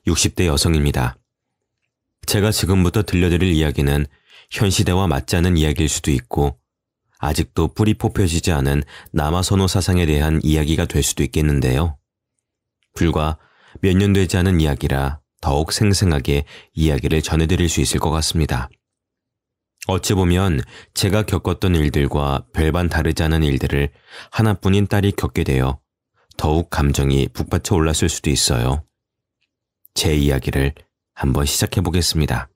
60대 여성입니다. 제가 지금부터 들려드릴 이야기는 현 시대와 맞지 않은 이야기일 수도 있고 아직도 뿌리 뽑혀지지 않은 남아선호 사상에 대한 이야기가 될 수도 있겠는데요. 불과 몇 년 되지 않은 이야기라 더욱 생생하게 이야기를 전해드릴 수 있을 것 같습니다. 어찌 보면 제가 겪었던 일들과 별반 다르지 않은 일들을 하나뿐인 딸이 겪게 되어 더욱 감정이 북받쳐 올랐을 수도 있어요. 제 이야기를 한번 시작해 보겠습니다.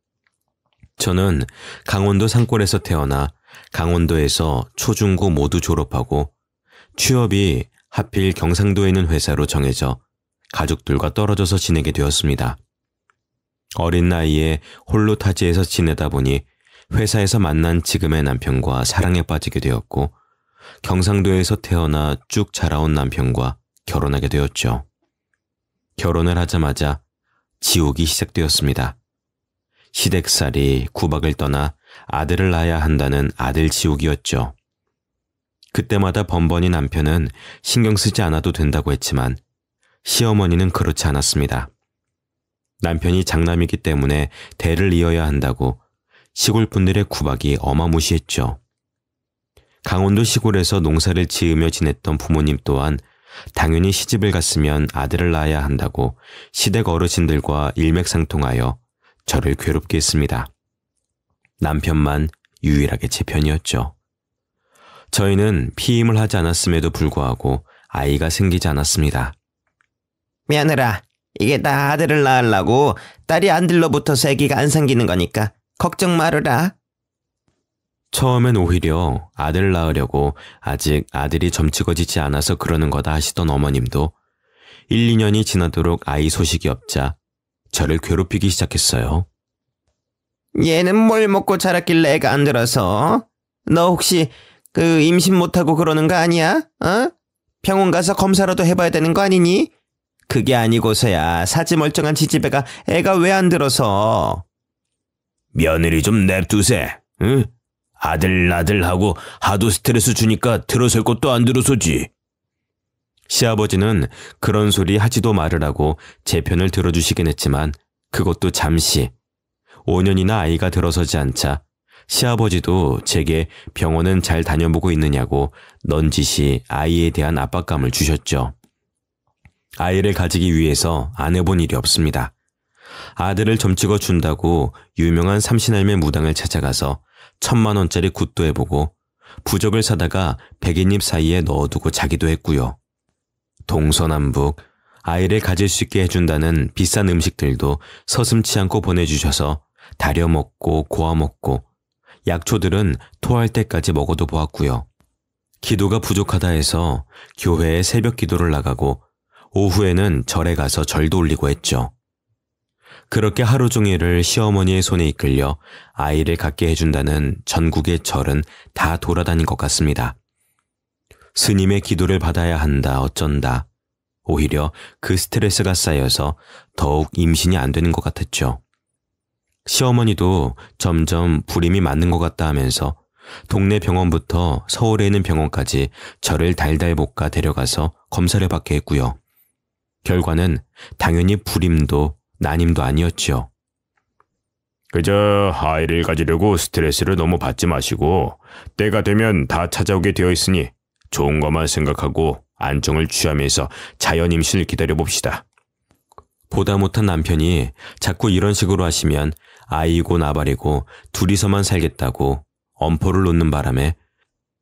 저는 강원도 산골에서 태어나 강원도에서 초중고 모두 졸업하고 취업이 하필 경상도에 있는 회사로 정해져 가족들과 떨어져서 지내게 되었습니다. 어린 나이에 홀로 타지에서 지내다 보니 회사에서 만난 지금의 남편과 사랑에 빠지게 되었고 경상도에서 태어나 쭉 자라온 남편과 결혼하게 되었죠. 결혼을 하자마자 지옥이 시작되었습니다. 시댁살이 구박을 떠나 아들을 낳아야 한다는 아들 지옥이었죠. 그때마다 번번이 남편은 신경 쓰지 않아도 된다고 했지만 시어머니는 그렇지 않았습니다. 남편이 장남이기 때문에 대를 이어야 한다고 시골 분들의 구박이 어마무시했죠. 강원도 시골에서 농사를 지으며 지냈던 부모님 또한 당연히 시집을 갔으면 아들을 낳아야 한다고 시댁 어르신들과 일맥상통하여 저를 괴롭게 했습니다. 남편만 유일하게 제 편이었죠. 저희는 피임을 하지 않았음에도 불구하고 아이가 생기지 않았습니다. 며느라, 이게 다 아들을 낳으려고 딸이 안 들러붙어서 애기가 안 생기는 거니까 걱정 말으라. 처음엔 오히려 아들을 낳으려고 아직 아들이 점찍어지지 않아서 그러는 거다 하시던 어머님도 1, 2년이 지나도록 아이 소식이 없자 저를 괴롭히기 시작했어요. 얘는 뭘 먹고 자랐길래 애가 안 들어서? 너 혹시 임신 못하고 그러는 거 아니야? 어? 병원 가서 검사라도 해봐야 되는 거 아니니? 그게 아니고서야 사지 멀쩡한 지지배가 애가 왜 안 들어서? 며느리 좀 냅두세. 응? 아들 하고 하도 스트레스 주니까 들어설 것도 안 들어서지. 시아버지는 그런 소리 하지도 말으라고 제 편을 들어주시긴 했지만 그것도 잠시. 5년이나 아이가 들어서지 않자 시아버지도 제게 병원은 잘 다녀보고 있느냐고 넌지시 아이에 대한 압박감을 주셨죠. 아이를 가지기 위해서 안 해본 일이 없습니다. 아들을 점찍어 준다고 유명한 삼신할매 무당을 찾아가서 1,000만 원짜리 굿도 해보고 부적을 사다가 백인잎 사이에 넣어두고 자기도 했고요. 동서남북 아이를 가질 수 있게 해준다는 비싼 음식들도 서슴치 않고 보내주셔서 다려 먹고 고아 먹고 약초들은 토할 때까지 먹어도 보았고요. 기도가 부족하다 해서 교회에 새벽 기도를 나가고 오후에는 절에 가서 절도 올리고 했죠. 그렇게 하루 종일을 시어머니의 손에 이끌려 아이를 갖게 해준다는 전국의 절은 다 돌아다닌 것 같습니다. 스님의 기도를 받아야 한다 어쩐다. 오히려 그 스트레스가 쌓여서 더욱 임신이 안 되는 것 같았죠. 시어머니도 점점 불임이 맞는 것 같다 하면서 동네 병원부터 서울에 있는 병원까지 저를 달달 볶아 데려가서 검사를 받게 했고요. 결과는 당연히 불임도 난임도 아니었지요. 그저 아이를 가지려고 스트레스를 너무 받지 마시고 때가 되면 다 찾아오게 되어 있으니 좋은 것만 생각하고 안정을 취하면서 자연 임신을 기다려봅시다. 보다 못한 남편이 자꾸 이런 식으로 하시면 아이고 나발이고 둘이서만 살겠다고 엄포를 놓는 바람에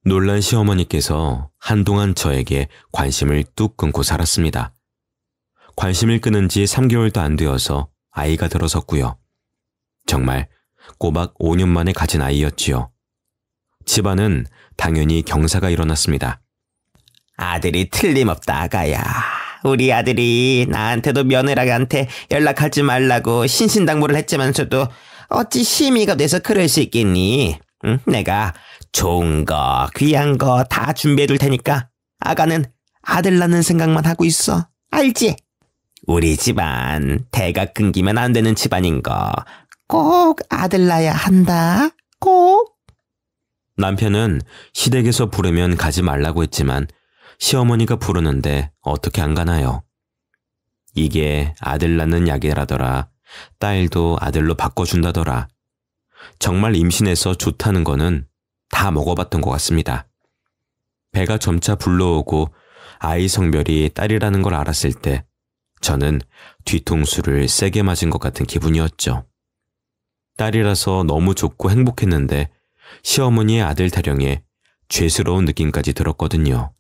놀란 시어머니께서 한동안 저에게 관심을 뚝 끊고 살았습니다. 관심을 끊은 지 3개월도 안 되어서 아이가 들어섰고요. 정말 꼬박 5년 만에 가진 아이였지요. 집안은 당연히 경사가 일어났습니다. 아들이 틀림없다 아가야. 우리 아들이 나한테도 며느라한테 연락하지 말라고 신신당부를 했지만서도 어찌 심의가 돼서 그럴 수 있겠니? 응? 내가 좋은 거 귀한 거 다 준비해둘 테니까 아가는 아들 낳는 생각만 하고 있어. 알지? 우리 집안 대가 끊기면 안 되는 집안인 거 꼭 아들 낳아야 한다. 꼭. 남편은 시댁에서 부르면 가지 말라고 했지만 시어머니가 부르는데 어떻게 안 가나요? 이게 아들 낳는 약이라더라. 딸도 아들로 바꿔준다더라. 정말 임신해서 좋다는 거는 다 먹어봤던 것 같습니다. 배가 점차 불러오고 아이 성별이 딸이라는 걸 알았을 때 저는 뒤통수를 세게 맞은 것 같은 기분이었죠. 딸이라서 너무 좋고 행복했는데 시어머니의 아들 타령에 죄스러운 느낌까지 들었거든요.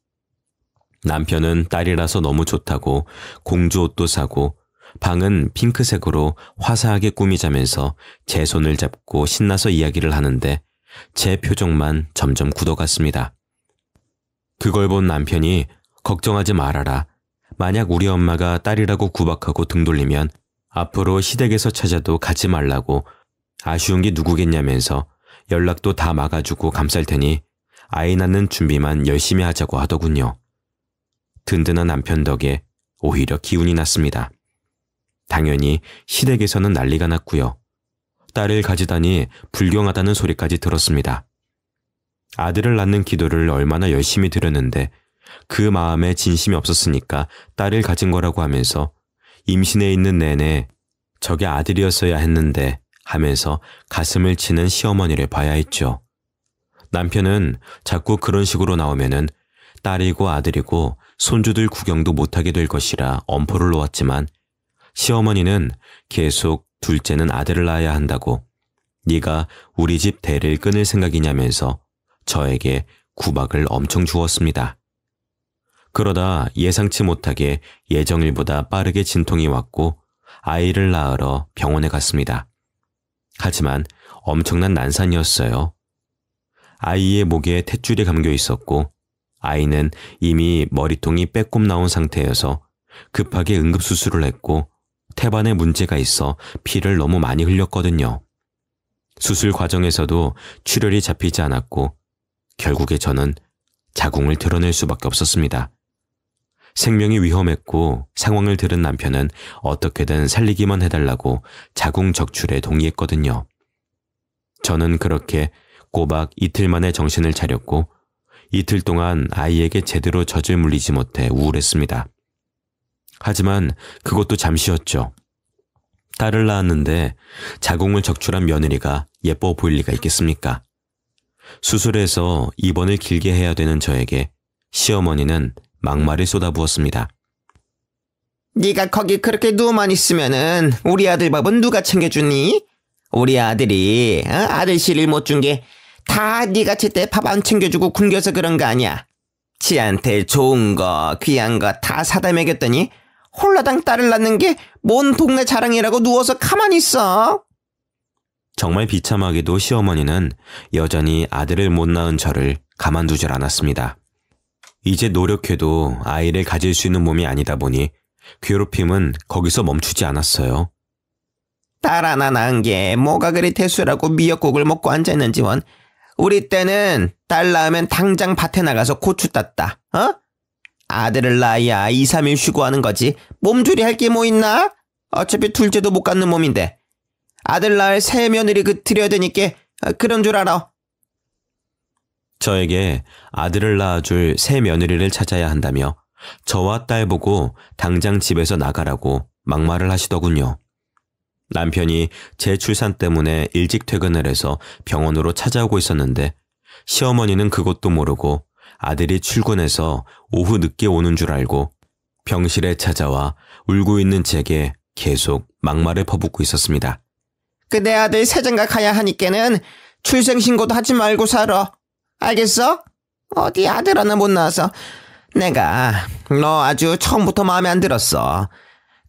남편은 딸이라서 너무 좋다고 공주 옷도 사고 방은 핑크색으로 화사하게 꾸미자면서 제 손을 잡고 신나서 이야기를 하는데 제 표정만 점점 굳어갔습니다. 그걸 본 남편이 걱정하지 말아라. 만약 우리 엄마가 딸이라고 구박하고 등 돌리면 앞으로 시댁에서 찾아도 가지 말라고 아쉬운 게 누구겠냐면서 연락도 다 막아주고 감쌀 테니 아이 낳는 준비만 열심히 하자고 하더군요. 든든한 남편 덕에 오히려 기운이 났습니다. 당연히 시댁에서는 난리가 났고요. 딸을 가지다니 불경하다는 소리까지 들었습니다. 아들을 낳는 기도를 얼마나 열심히 드렸는데 그 마음에 진심이 없었으니까 딸을 가진 거라고 하면서 임신해 있는 내내 저게 아들이었어야 했는데 하면서 가슴을 치는 시어머니를 봐야 했죠. 남편은 자꾸 그런 식으로 나오면은 딸이고 아들이고 손주들 구경도 못하게 될 것이라 엄포를 놓았지만 시어머니는 계속 둘째는 아들을 낳아야 한다고 네가 우리 집 대를 끊을 생각이냐면서 저에게 구박을 엄청 주었습니다. 그러다 예상치 못하게 예정일보다 빠르게 진통이 왔고 아이를 낳으러 병원에 갔습니다. 하지만 엄청난 난산이었어요. 아이의 목에 탯줄이 감겨 있었고 아이는 이미 머리통이 빼꼼 나온 상태여서 급하게 응급수술을 했고 태반에 문제가 있어 피를 너무 많이 흘렸거든요. 수술 과정에서도 출혈이 잡히지 않았고 결국에 저는 자궁을 드러낼 수밖에 없었습니다. 생명이 위험했고 상황을 들은 남편은 어떻게든 살리기만 해달라고 자궁 적출에 동의했거든요. 저는 그렇게 꼬박 이틀 만에 정신을 차렸고 이틀 동안 아이에게 제대로 젖을 물리지 못해 우울했습니다. 하지만 그것도 잠시였죠. 딸을 낳았는데 자궁을 적출한 며느리가 예뻐 보일 리가 있겠습니까? 수술해서 입원을 길게 해야 되는 저에게 시어머니는 막말을 쏟아부었습니다. 네가 거기 그렇게 누워만 있으면은 우리 아들 밥은 누가 챙겨주니? 우리 아들이 아들 씨를 못 준 게 다 네가 제때 밥 안 챙겨주고 굶겨서 그런 거 아니야. 지한테 좋은 거 귀한 거 다 사다 먹였더니 홀라당 딸을 낳는 게 뭔 동네 자랑이라고 누워서 가만히 있어. 정말 비참하게도 시어머니는 여전히 아들을 못 낳은 저를 가만두질 않았습니다. 이제 노력해도 아이를 가질 수 있는 몸이 아니다 보니 괴롭힘은 거기서 멈추지 않았어요. 딸 하나 낳은 게 뭐가 그리 대수라고 미역국을 먹고 앉아있는지 원. 우리 때는 딸 낳으면 당장 밭에 나가서 고추 땄다. 아들을 낳아야 2, 3일 쉬고 하는 거지. 몸조리 할 게 뭐 있나? 어차피 둘째도 못 갖는 몸인데. 아들 낳을 새 며느리 드려야 되니까 그런 줄 알아. 저에게 아들을 낳아줄 새 며느리를 찾아야 한다며 저와 딸 보고 당장 집에서 나가라고 막말을 하시더군요. 남편이 제 출산 때문에 일찍 퇴근을 해서 병원으로 찾아오고 있었는데 시어머니는 그것도 모르고 아들이 출근해서 오후 늦게 오는 줄 알고 병실에 찾아와 울고 있는 제게 계속 막말을 퍼붓고 있었습니다. 그 내 아들 새장가 가야 하니까는 출생신고도 하지 말고 살아. 알겠어? 어디 아들 하나 못 낳아서 내가 너 아주 처음부터 마음에 안 들었어.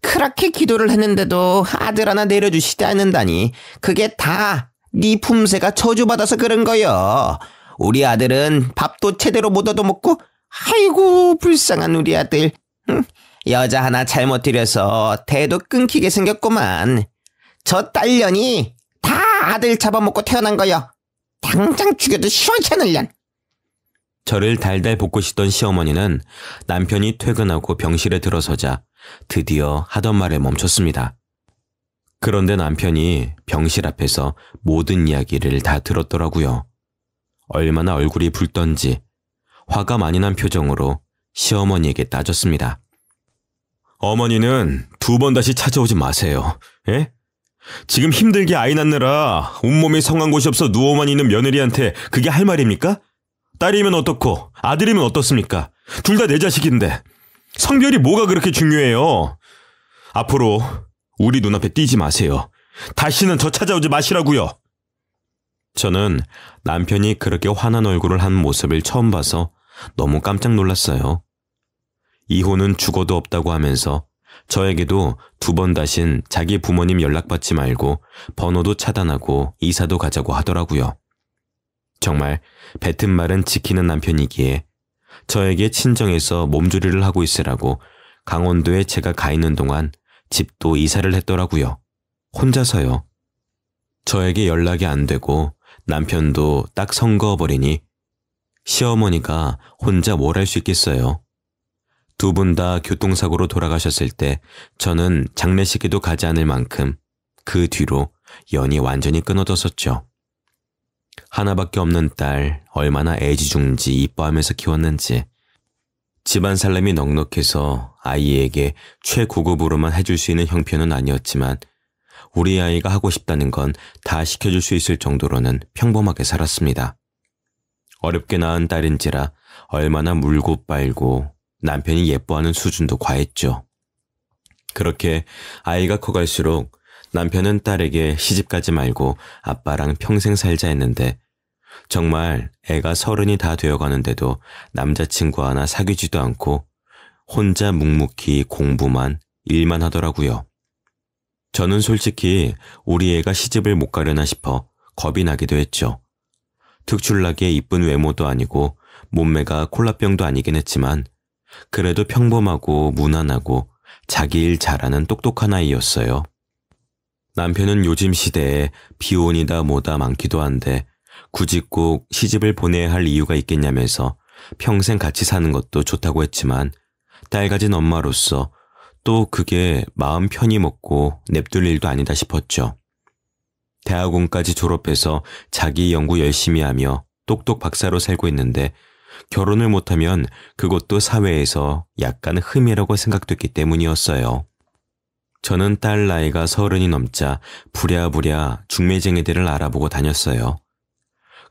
그렇게 기도를 했는데도 아들 하나 내려주시지 않는다니 그게 다 네 품새가 저주받아서 그런 거여. 우리 아들은 밥도 제대로 못 얻어먹고 아이고 불쌍한 우리 아들. 여자 하나 잘못 들여서 대도 끊기게 생겼구만. 저 딸년이 다 아들 잡아먹고 태어난 거여. 당장 죽여도 시원치 않을련. 저를 달달 볶으시던 시어머니는 남편이 퇴근하고 병실에 들어서자 드디어 하던 말을 멈췄습니다. 그런데 남편이 병실 앞에서 모든 이야기를 다 들었더라고요. 얼마나 얼굴이 붉던지 화가 많이 난 표정으로 시어머니에게 따졌습니다. 어머니는 2번 다시 찾아오지 마세요. 예? 지금 힘들게 아이 낳느라 온몸이 성한 곳이 없어 누워만 있는 며느리한테 그게 할 말입니까? 딸이면 어떻고 아들이면 어떻습니까? 둘 다 내 자식인데 성별이 뭐가 그렇게 중요해요? 앞으로 우리 눈앞에 띄지 마세요. 다시는 저 찾아오지 마시라고요. 저는 남편이 그렇게 화난 얼굴을 한 모습을 처음 봐서 너무 깜짝 놀랐어요. 이혼은 죽어도 없다고 하면서 저에게도 2번 다신 자기 부모님 연락받지 말고 번호도 차단하고 이사도 가자고 하더라고요. 정말 뱉은 말은 지키는 남편이기에 저에게 친정에서 몸조리를 하고 있으라고 강원도에 제가 가 있는 동안 집도 이사를 했더라고요. 혼자서요. 저에게 연락이 안 되고 남편도 딱 선거어버리니 시어머니가 혼자 뭘 할 수 있겠어요. 2분 다 교통사고로 돌아가셨을 때 저는 장례식에도 가지 않을 만큼 그 뒤로 연이 완전히 끊어졌었죠. 하나밖에 없는 딸 얼마나 애지중지 이뻐하면서 키웠는지 집안 살림이 넉넉해서 아이에게 최고급으로만 해줄 수 있는 형편은 아니었지만 우리 아이가 하고 싶다는 건 다 시켜줄 수 있을 정도로는 평범하게 살았습니다. 어렵게 낳은 딸인지라 얼마나 물고 빨고 남편이 예뻐하는 수준도 과했죠. 그렇게 아이가 커갈수록 남편은 딸에게 시집가지 말고 아빠랑 평생 살자 했는데 정말 애가 30이 다 되어가는데도 남자친구 하나 사귀지도 않고 혼자 묵묵히 공부만 일만 하더라고요. 저는 솔직히 우리 애가 시집을 못 가려나 싶어 겁이 나기도 했죠. 특출나게 이쁜 외모도 아니고 몸매가 콜라병도 아니긴 했지만 그래도 평범하고 무난하고 자기 일 잘하는 똑똑한 아이였어요. 남편은 요즘 시대에 비혼이다 뭐다 많기도 한데 굳이 꼭 시집을 보내야 할 이유가 있겠냐면서 평생 같이 사는 것도 좋다고 했지만 딸 가진 엄마로서 또 그게 마음 편히 먹고 냅둘 일도 아니다 싶었죠. 대학원까지 졸업해서 자기 연구 열심히 하며 똑똑 박사로 살고 있는데 결혼을 못하면 그것도 사회에서 약간 흠이라고 생각됐기 때문이었어요. 저는 딸 나이가 30이 넘자 부랴부랴 중매쟁이들을 알아보고 다녔어요.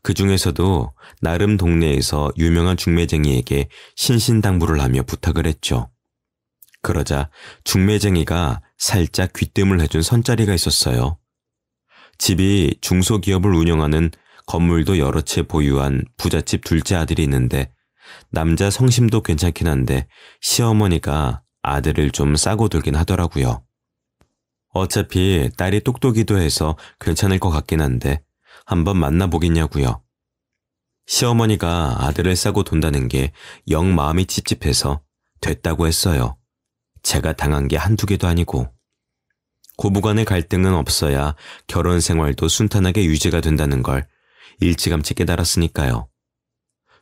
그 중에서도 나름 동네에서 유명한 중매쟁이에게 신신당부를 하며 부탁을 했죠. 그러자 중매쟁이가 살짝 귀뜸을 해준 선자리가 있었어요. 집이 중소기업을 운영하는 건물도 여러 채 보유한 부잣집 둘째 아들이 있는데 남자 성심도 괜찮긴 한데 시어머니가 아들을 좀 싸고 들긴 하더라고요. 어차피 딸이 똑똑이도 해서 괜찮을 것 같긴 한데 한번 만나보겠냐고요. 시어머니가 아들을 싸고 돈다는 게 영 마음이 찝찝해서 됐다고 했어요. 제가 당한 게 한두 개도 아니고. 고부간의 갈등은 없어야 결혼 생활도 순탄하게 유지가 된다는 걸 일찌감치 깨달았으니까요.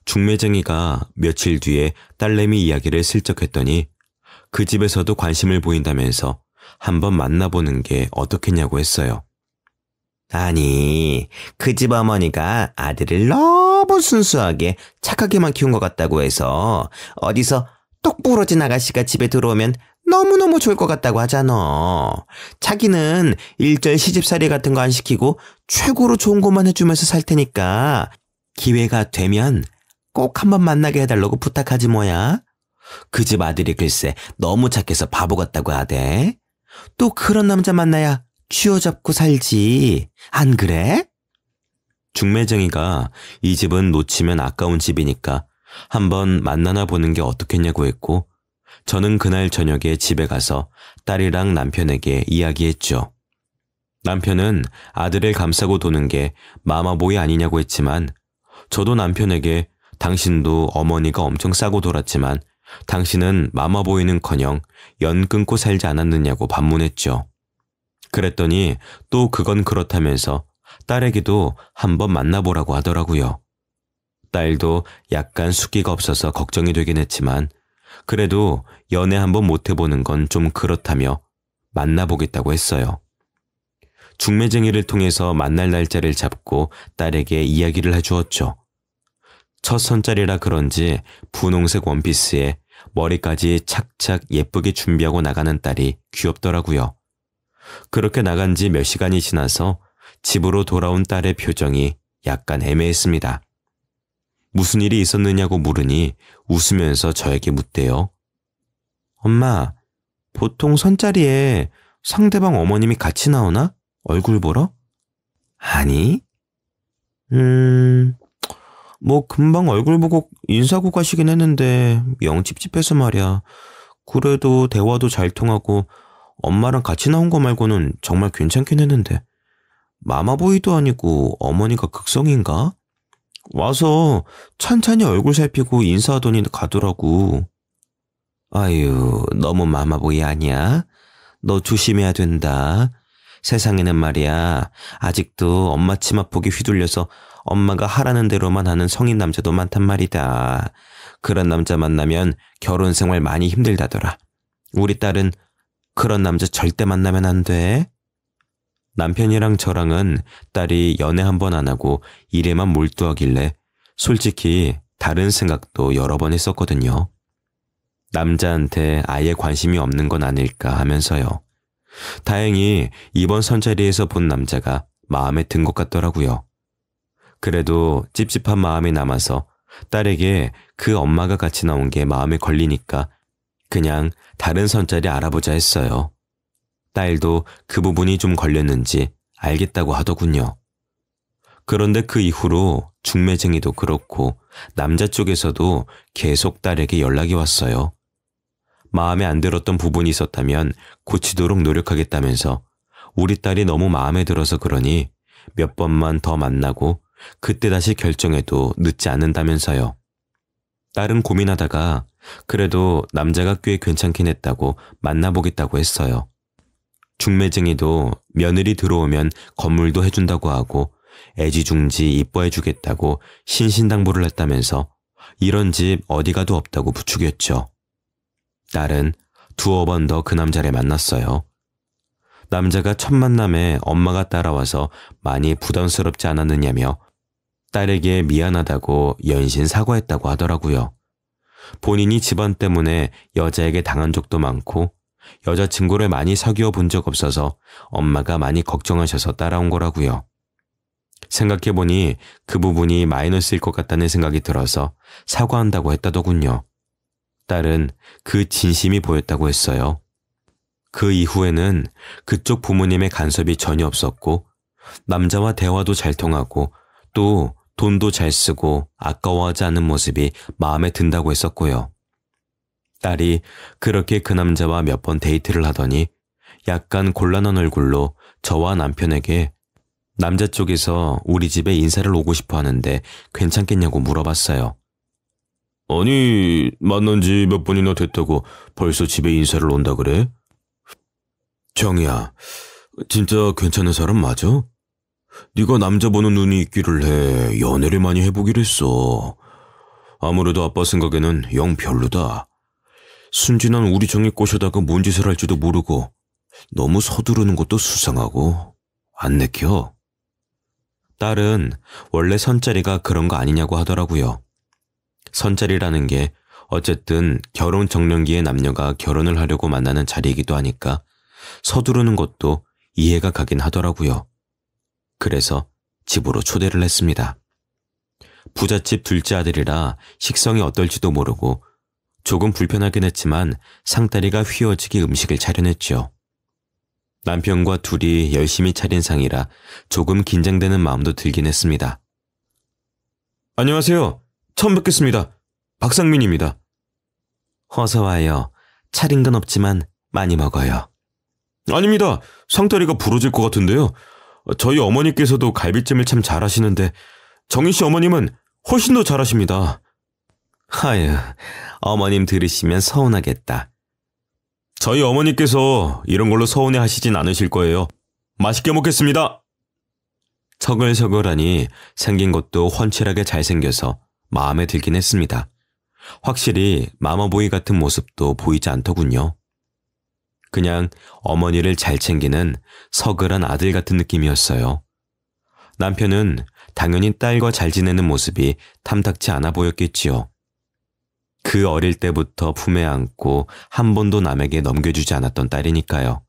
중매쟁이가 며칠 뒤에 딸내미 이야기를 슬쩍 했더니 그 집에서도 관심을 보인다면서 한번 만나보는 게 어떻겠냐고 했어요. 아니, 그 집 어머니가 아들을 너무 순수하게 착하게만 키운 것 같다고 해서 어디서 똑 부러진 아가씨가 집에 들어오면 너무너무 좋을 것 같다고 하잖아. 자기는 일절 시집살이 같은 거 안 시키고 최고로 좋은 것만 해주면서 살 테니까 기회가 되면 꼭 한번 만나게 해달라고 부탁하지 뭐야. 그 집 아들이 글쎄 너무 착해서 바보 같다고 하대. 또 그런 남자 만나야 쥐어잡고 살지. 안 그래? 중매쟁이가 이 집은 놓치면 아까운 집이니까 한번 만나나 보는 게 어떻겠냐고 했고 저는 그날 저녁에 집에 가서 딸이랑 남편에게 이야기했죠. 남편은 아들을 감싸고 도는 게 마마보이 아니냐고 했지만 저도 남편에게 당신도 어머니가 엄청 싸고 돌았지만 당신은 마마보이는커녕 연 끊고 살지 않았느냐고 반문했죠. 그랬더니 또 그건 그렇다면서 딸에게도 한번 만나보라고 하더라고요. 딸도 약간 숫기가 없어서 걱정이 되긴 했지만 그래도 연애 한번 못 해보는 건 좀 그렇다며 만나보겠다고 했어요. 중매쟁이를 통해서 만날 날짜를 잡고 딸에게 이야기를 해주었죠. 첫 선짜리라 그런지 분홍색 원피스에 머리까지 착착 예쁘게 준비하고 나가는 딸이 귀엽더라고요. 그렇게 나간 지 몇 시간이 지나서 집으로 돌아온 딸의 표정이 약간 애매했습니다. 무슨 일이 있었느냐고 물으니 웃으면서 저에게 묻대요. 엄마, 보통 선자리에 상대방 어머님이 같이 나오나? 얼굴 보러? 아니? 뭐 금방 얼굴 보고 인사하고 가시긴 했는데 영 찝찝해서 말이야. 그래도 대화도 잘 통하고 엄마랑 같이 나온 거 말고는 정말 괜찮긴 했는데 마마보이도 아니고 어머니가 극성인가? 와서 찬찬히 얼굴 살피고 인사하더니 가더라고. 아유, 너무 마마보이 아니야? 너 조심해야 된다. 세상에는 말이야, 아직도 엄마 치마폭에 휘둘려서 엄마가 하라는 대로만 하는 성인 남자도 많단 말이다. 그런 남자 만나면 결혼 생활 많이 힘들다더라. 우리 딸은 그런 남자 절대 만나면 안 돼. 남편이랑 저랑은 딸이 연애 한 번 안 하고 일에만 몰두하길래 솔직히 다른 생각도 여러 번 했었거든요. 남자한테 아예 관심이 없는 건 아닐까 하면서요. 다행히 이번 선자리에서 본 남자가 마음에 든 것 같더라고요. 그래도 찝찝한 마음이 남아서 딸에게 그 엄마가 같이 나온 게 마음에 걸리니까 그냥 다른 선자리 알아보자 했어요. 딸도 그 부분이 좀 걸렸는지 알겠다고 하더군요. 그런데 그 이후로 중매쟁이도 그렇고 남자 쪽에서도 계속 딸에게 연락이 왔어요. 마음에 안 들었던 부분이 있었다면 고치도록 노력하겠다면서 우리 딸이 너무 마음에 들어서 그러니 몇 번만 더 만나고 그때 다시 결정해도 늦지 않는다면서요. 딸은 고민하다가 그래도 남자가 꽤 괜찮긴 했다고 만나보겠다고 했어요. 중매쟁이도 며느리 들어오면 건물도 해준다고 하고 애지중지 이뻐해주겠다고 신신당부를 했다면서 이런 집 어디 가도 없다고 부추겼죠. 딸은 두어 번 더 그 남자를 만났어요. 남자가 첫 만남에 엄마가 따라와서 많이 부담스럽지 않았느냐며 딸에게 미안하다고 연신 사과했다고 하더라고요. 본인이 집안 때문에 여자에게 당한 적도 많고 여자친구를 많이 사귀어 본 적 없어서 엄마가 많이 걱정하셔서 따라온 거라고요. 생각해보니 그 부분이 마이너스일 것 같다는 생각이 들어서 사과한다고 했다더군요. 딸은 그 진심이 보였다고 했어요. 그 이후에는 그쪽 부모님의 간섭이 전혀 없었고 남자와 대화도 잘 통하고 또 돈도 잘 쓰고 아까워하지 않는 모습이 마음에 든다고 했었고요. 딸이 그렇게 그 남자와 몇 번 데이트를 하더니 약간 곤란한 얼굴로 저와 남편에게 남자 쪽에서 우리 집에 인사를 오고 싶어 하는데 괜찮겠냐고 물어봤어요. 아니, 만난 지 몇 번이나 됐다고 벌써 집에 인사를 온다 그래? 정이야, 진짜 괜찮은 사람 맞아? 네가 남자 보는 눈이 있기를 해 연애를 많이 해보기로 했어. 아무래도 아빠 생각에는 영 별로다. 순진한 우리 정이 꼬셔다가 뭔 짓을 할지도 모르고 너무 서두르는 것도 수상하고 안 내켜. 딸은 원래 선자리가 그런 거 아니냐고 하더라고요. 선자리라는 게 어쨌든 결혼 적령기에 남녀가 결혼을 하려고 만나는 자리이기도 하니까 서두르는 것도 이해가 가긴 하더라고요. 그래서 집으로 초대를 했습니다. 부잣집 둘째 아들이라 식성이 어떨지도 모르고 조금 불편하긴 했지만 상다리가 휘어지게 음식을 차려냈죠. 남편과 둘이 열심히 차린 상이라 조금 긴장되는 마음도 들긴 했습니다. 안녕하세요. 처음 뵙겠습니다. 박상민입니다. 어서 와요. 차린 건 없지만 많이 먹어요. 아닙니다. 상다리가 부러질 것 같은데요. 저희 어머니께서도 갈비찜을 참 잘하시는데 정희 씨 어머님은 훨씬 더 잘하십니다. 아유, 어머님 들으시면 서운하겠다. 저희 어머니께서 이런 걸로 서운해 하시진 않으실 거예요. 맛있게 먹겠습니다. 서글서글하니 생긴 것도 훤칠하게 잘생겨서 마음에 들긴 했습니다. 확실히 마마보이 같은 모습도 보이지 않더군요. 그냥 어머니를 잘 챙기는 서글한 아들 같은 느낌이었어요. 남편은 당연히 딸과 잘 지내는 모습이 탐탁치 않아 보였겠지요. 그 어릴 때부터 품에 안고 한 번도 남에게 넘겨주지 않았던 딸이니까요.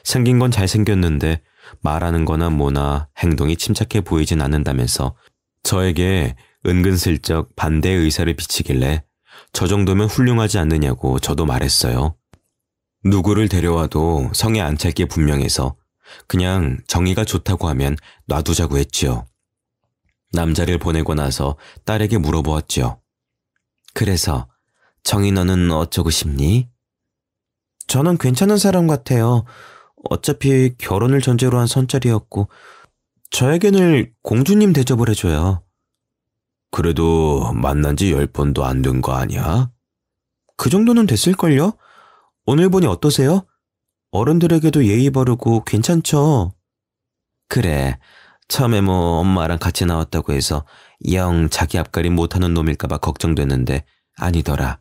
생긴 건 잘생겼는데 말하는 거나 뭐나 행동이 침착해 보이진 않는다면서 저에게 은근슬쩍 반대의 의사를 비치길래 저 정도면 훌륭하지 않느냐고 저도 말했어요. 누구를 데려와도 성에 안 찰 게 분명해서 그냥 정의가 좋다고 하면 놔두자고 했지요. 남자를 보내고 나서 딸에게 물어보았지요. 그래서 정희 너는 어쩌고 싶니? 저는 괜찮은 사람 같아요. 어차피 결혼을 전제로 한 선짜리였고 저에게는 공주님 대접을 해줘요. 그래도 만난 지 10번도 안 된 거 아니야? 그 정도는 됐을걸요? 오늘 보니 어떠세요? 어른들에게도 예의 바르고 괜찮죠? 그래, 처음에 뭐 엄마랑 같이 나왔다고 해서 영 자기 앞가림 못하는 놈일까봐 걱정됐는데 아니더라.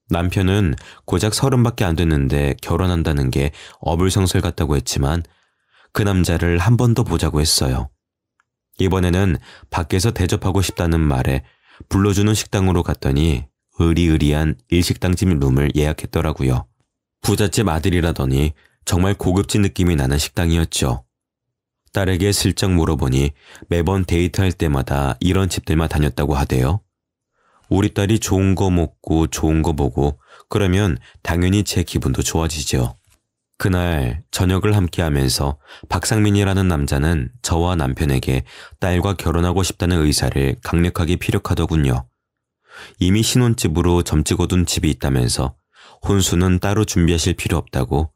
남편은 고작 30밖에 안 됐는데 결혼한다는 게 어불성설 같다고 했지만 그 남자를 한 번 더 보자고 했어요. 이번에는 밖에서 대접하고 싶다는 말에 불러주는 식당으로 갔더니 의리의리한 일식당집 룸을 예약했더라고요. 부잣집 아들이라더니 정말 고급진 느낌이 나는 식당이었죠. 딸에게 슬쩍 물어보니 매번 데이트할 때마다 이런 집들만 다녔다고 하대요. 우리 딸이 좋은 거 먹고 좋은 거 보고 그러면 당연히 제 기분도 좋아지죠. 그날 저녁을 함께 하면서 박상민이라는 남자는 저와 남편에게 딸과 결혼하고 싶다는 의사를 강력하게 피력하더군요. 이미 신혼집으로 점 찍어둔 집이 있다면서 혼수는 따로 준비하실 필요 없다고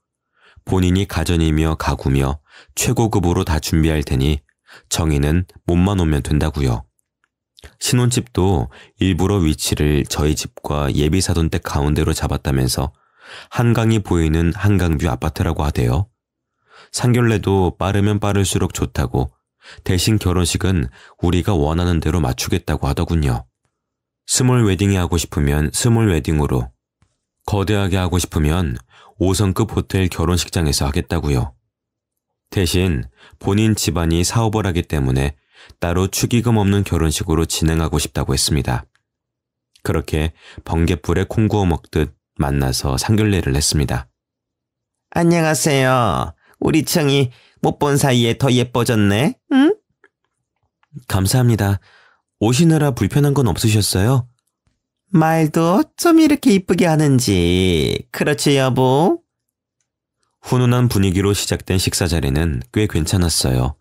본인이 가전이며 가구며 최고급으로 다 준비할 테니 정희는 몸만 오면 된다고요. 신혼집도 일부러 위치를 저희 집과 예비사돈댁 가운데로 잡았다면서 한강이 보이는 한강뷰 아파트라고 하대요. 상견례도 빠르면 빠를수록 좋다고 대신 결혼식은 우리가 원하는 대로 맞추겠다고 하더군요. 스몰 웨딩이 하고 싶으면 스몰 웨딩으로, 거대하게 하고 싶으면 5성급 호텔 결혼식장에서 하겠다고요. 대신 본인 집안이 사업을 하기 때문에 따로 축의금 없는 결혼식으로 진행하고 싶다고 했습니다. 그렇게 번갯불에 콩 구워 먹듯 만나서 상견례를 했습니다. 안녕하세요. 우리 청이 못 본 사이에 더 예뻐졌네. 응? 감사합니다. 오시느라 불편한 건 없으셨어요? 말도 좀 이렇게 이쁘게 하는지. 그렇지 여보? 훈훈한 분위기로 시작된 식사 자리는 꽤 괜찮았어요.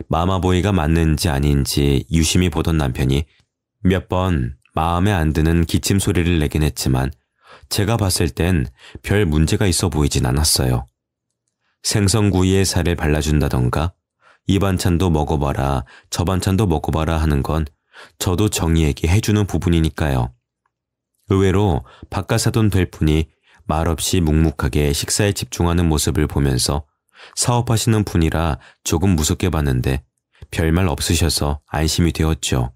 마마보이가 맞는지 아닌지 유심히 보던 남편이 몇 번 마음에 안 드는 기침 소리를 내긴 했지만 제가 봤을 땐 별 문제가 있어 보이진 않았어요. 생선구이에 살을 발라준다던가 이 반찬도 먹어봐라 저 반찬도 먹어봐라 하는 건 저도 정희에게 해주는 부분이니까요. 의외로 바깥사돈 될 분이 말없이 묵묵하게 식사에 집중하는 모습을 보면서 사업하시는 분이라 조금 무섭게 봤는데 별말 없으셔서 안심이 되었죠.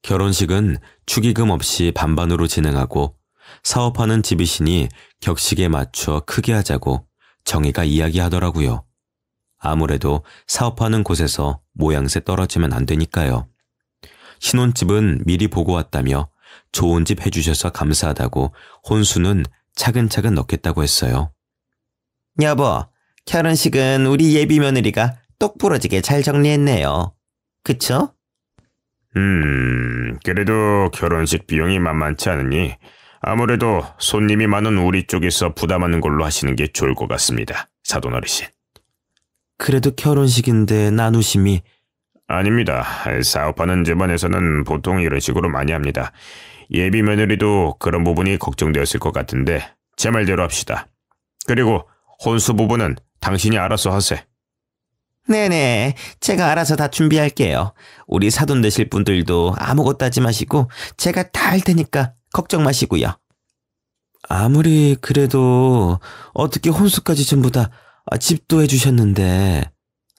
결혼식은 축의금 없이 반반으로 진행하고 사업하는 집이시니 격식에 맞춰 크게 하자고 정희가 이야기하더라고요. 아무래도 사업하는 곳에서 모양새 떨어지면 안 되니까요. 신혼집은 미리 보고 왔다며 좋은 집 해주셔서 감사하다고 혼수는 차근차근 넣겠다고 했어요. 여보, 결혼식은 우리 예비 며느리가 똑부러지게 잘 정리했네요. 그쵸? 그래도 결혼식 비용이 만만치 않으니 아무래도 손님이 많은 우리 쪽에서 부담하는 걸로 하시는 게 좋을 것 같습니다. 사돈 어르신. 그래도 결혼식인데 나누심이... 아닙니다. 사업하는 집안에서는 보통 이런 식으로 많이 합니다. 예비 며느리도 그런 부분이 걱정되었을 것 같은데 제 말대로 합시다. 그리고 혼수 부분은 당신이 알아서 하세요. 네네, 제가 알아서 다 준비할게요. 우리 사돈 되실 분들도 아무것도 하지 마시고 제가 다 할 테니까 걱정 마시고요. 아무리 그래도 어떻게 혼수까지 전부 다 집도 해주셨는데...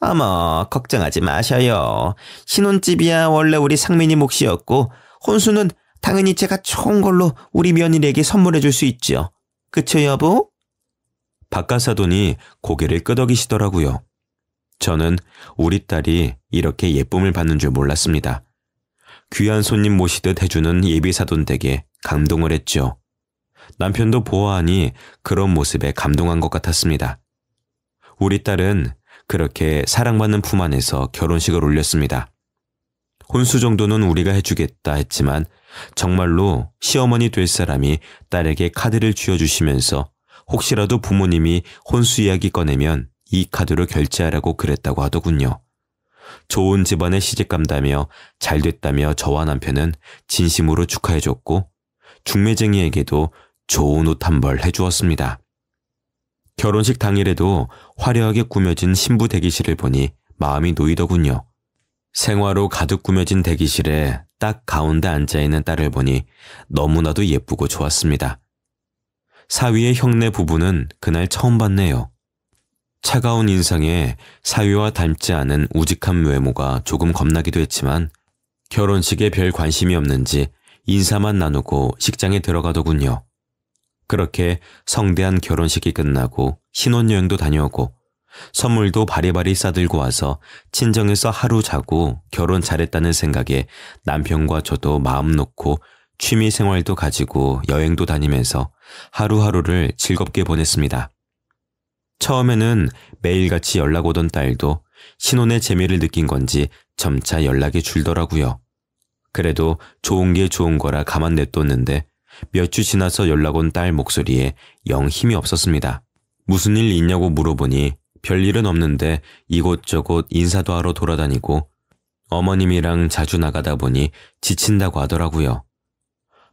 어머, 걱정하지 마셔요. 신혼집이야 원래 우리 상민이 몫이었고 혼수는 당연히 제가 좋은 걸로 우리 며느리에게 선물해 줄 수 있죠. 그쵸 여보? 바깥사돈이 고개를 끄덕이시더라고요. 저는 우리 딸이 이렇게 예쁨을 받는 줄 몰랐습니다. 귀한 손님 모시듯 해주는 예비사돈 댁에 감동을 했죠. 남편도 보아하니 그런 모습에 감동한 것 같았습니다. 우리 딸은 그렇게 사랑받는 품 안에서 결혼식을 올렸습니다. 혼수 정도는 우리가 해주겠다 했지만 정말로 시어머니 될 사람이 딸에게 카드를 쥐어주시면서 혹시라도 부모님이 혼수 이야기 꺼내면 이 카드로 결제하라고 그랬다고 하더군요. 좋은 집안에 시집간다며 잘됐다며 저와 남편은 진심으로 축하해줬고 중매쟁이에게도 좋은 옷 한 벌 해주었습니다. 결혼식 당일에도 화려하게 꾸며진 신부 대기실을 보니 마음이 놓이더군요. 생화로 가득 꾸며진 대기실에 딱 가운데 앉아있는 딸을 보니 너무나도 예쁘고 좋았습니다. 사위의 형네 부부는 그날 처음 봤네요. 차가운 인상에 사위와 닮지 않은 우직한 외모가 조금 겁나기도 했지만 결혼식에 별 관심이 없는지 인사만 나누고 식장에 들어가더군요. 그렇게 성대한 결혼식이 끝나고 신혼여행도 다녀오고 선물도 바리바리 싸들고 와서 친정에서 하루 자고 결혼 잘했다는 생각에 남편과 저도 마음 놓고 취미 생활도 가지고 여행도 다니면서 하루하루를 즐겁게 보냈습니다. 처음에는 매일같이 연락 오던 딸도 신혼의 재미를 느낀 건지 점차 연락이 줄더라고요. 그래도 좋은 게 좋은 거라 가만 냅뒀는데 몇 주 지나서 연락 온 딸 목소리에 영 힘이 없었습니다. 무슨 일 있냐고 물어보니 별일은 없는데 이곳저곳 인사도 하러 돌아다니고 어머님이랑 자주 나가다 보니 지친다고 하더라고요.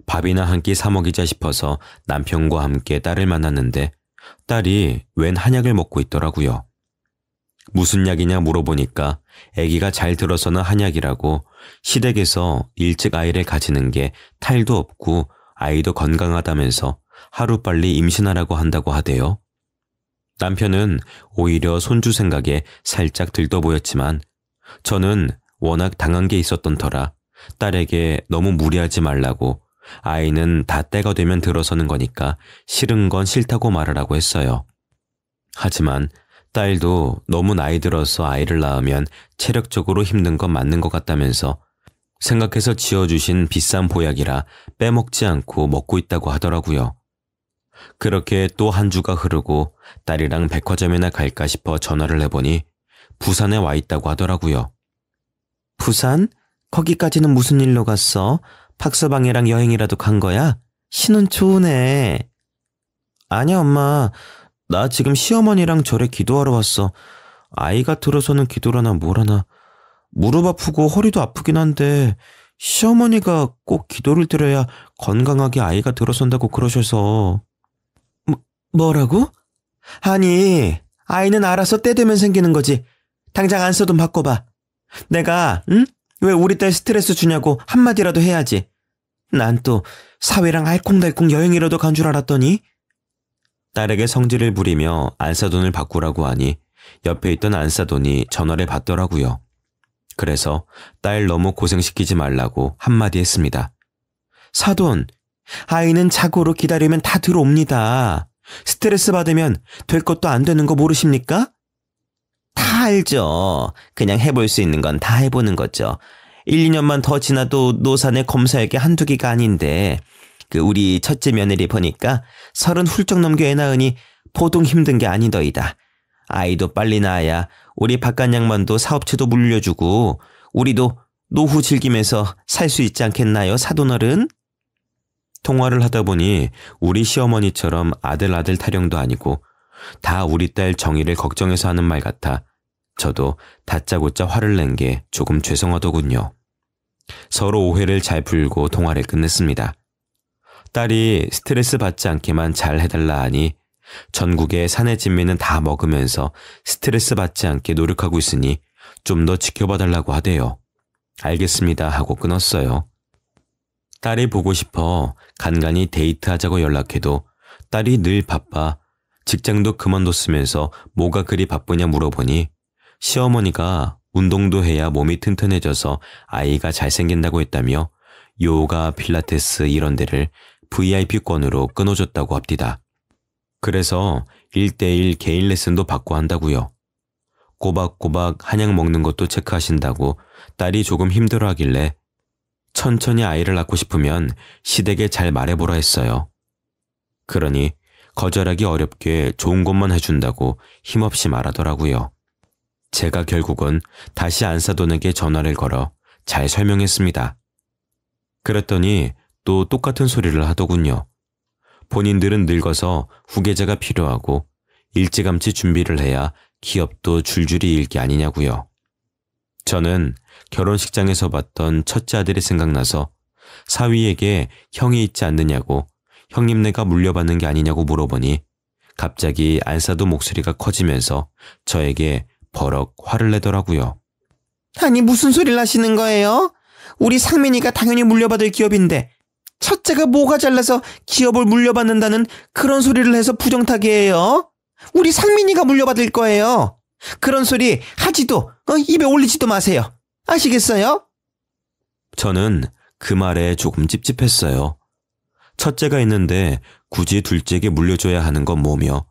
밥이나 한 끼 사 먹이자 싶어서 남편과 함께 딸을 만났는데 딸이 웬 한약을 먹고 있더라고요. 무슨 약이냐 물어보니까 아기가 잘 들어서는 한약이라고 시댁에서 일찍 아이를 가지는 게 탈도 없고 아이도 건강하다면서 하루빨리 임신하라고 한다고 하대요. 남편은 오히려 손주 생각에 살짝 들떠 보였지만 저는 워낙 당한 게 있었던 터라 딸에게 너무 무리하지 말라고 아이는 다 때가 되면 들어서는 거니까 싫은 건 싫다고 말하라고 했어요. 하지만 딸도 너무 나이 들어서 아이를 낳으면 체력적으로 힘든 건 맞는 것 같다면서 생각해서 지어주신 비싼 보약이라 빼먹지 않고 먹고 있다고 하더라고요. 그렇게 또 한 주가 흐르고 딸이랑 백화점이나 갈까 싶어 전화를 해보니 부산에 와 있다고 하더라고요. 부산? 거기까지는 무슨 일로 갔어? 박서방이랑 여행이라도 간 거야? 신혼 좋으네. 아니야, 엄마. 나 지금 시어머니랑 절에 기도하러 왔어. 아이가 들어서는 기도라나 뭐라나. 무릎 아프고 허리도 아프긴 한데 시어머니가 꼭 기도를 드려야 건강하게 아이가 들어선다고 그러셔서. 뭐라고? 아니, 아이는 알아서 때 되면 생기는 거지. 당장 안써 좀 바꿔봐. 내가 왜 우리 딸 스트레스 주냐고 한마디라도 해야지. 난 또 사위랑 알콩달콩 여행이라도 간 줄 알았더니. 딸에게 성질을 부리며 안사돈을 바꾸라고 하니 옆에 있던 안사돈이 전화를 받더라고요. 그래서 딸 너무 고생시키지 말라고 한마디 했습니다. 사돈, 아이는 자고로 기다리면 다 들어옵니다. 스트레스 받으면 될 것도 안 되는 거 모르십니까? 다 알죠. 그냥 해볼 수 있는 건 다 해보는 거죠. 1, 2년만 더 지나도 노산에 검사할 게 한두 개가 아닌데 우리 첫째 며느리 보니까 30 훌쩍 넘겨 애 낳으니 보통 힘든 게 아니더이다. 아이도 빨리 낳아야 우리 바깥 양반도 사업체도 물려주고 우리도 노후 즐기면서 살 수 있지 않겠나요, 사돈어른? 통화를 하다 보니 우리 시어머니처럼 아들 타령도 아니고 다 우리 딸 정의를 걱정해서 하는 말 같아 저도 다짜고짜 화를 낸 게 조금 죄송하더군요. 서로 오해를 잘 풀고 통화를 끝냈습니다. 딸이 스트레스 받지 않게만 잘 해달라 하니 전국의 산의 진미는 다 먹으면서 스트레스 받지 않게 노력하고 있으니 좀 더 지켜봐달라고 하대요. 알겠습니다 하고 끊었어요. 딸이 보고 싶어 간간히 데이트하자고 연락해도 딸이 늘 바빠 직장도 그만뒀으면서 뭐가 그리 바쁘냐 물어보니 시어머니가 운동도 해야 몸이 튼튼해져서 아이가 잘생긴다고 했다며 요가, 필라테스 이런 데를 VIP권으로 끊어줬다고 합디다. 그래서 1:1 개인 레슨도 받고 한다고요. 꼬박꼬박 한약 먹는 것도 체크하신다고 딸이 조금 힘들어하길래 천천히 아이를 낳고 싶으면 시댁에 잘 말해보라 했어요. 그러니 거절하기 어렵게 좋은 것만 해준다고 힘없이 말하더라고요. 제가 결국은 다시 안사돈에게 전화를 걸어 잘 설명했습니다. 그랬더니 또 똑같은 소리를 하더군요. 본인들은 늙어서 후계자가 필요하고 일찌감치 준비를 해야 기업도 줄줄이 잃기 아니냐고요. 저는 결혼식장에서 봤던 첫째 아들이 생각나서 사위에게 형이 있지 않느냐고 형님네가 물려받는 게 아니냐고 물어보니 갑자기 안사돈 목소리가 커지면서 저에게 버럭 화를 내더라고요. 아니 무슨 소리를 하시는 거예요? 우리 상민이가 당연히 물려받을 기업인데 첫째가 뭐가 잘나서 기업을 물려받는다는 그런 소리를 해서 부정타게 해요? 우리 상민이가 물려받을 거예요. 그런 소리 하지도 입에 올리지도 마세요. 아시겠어요? 저는 그 말에 조금 찝찝했어요. 첫째가 있는데 굳이 둘째에게 물려줘야 하는 건 뭐며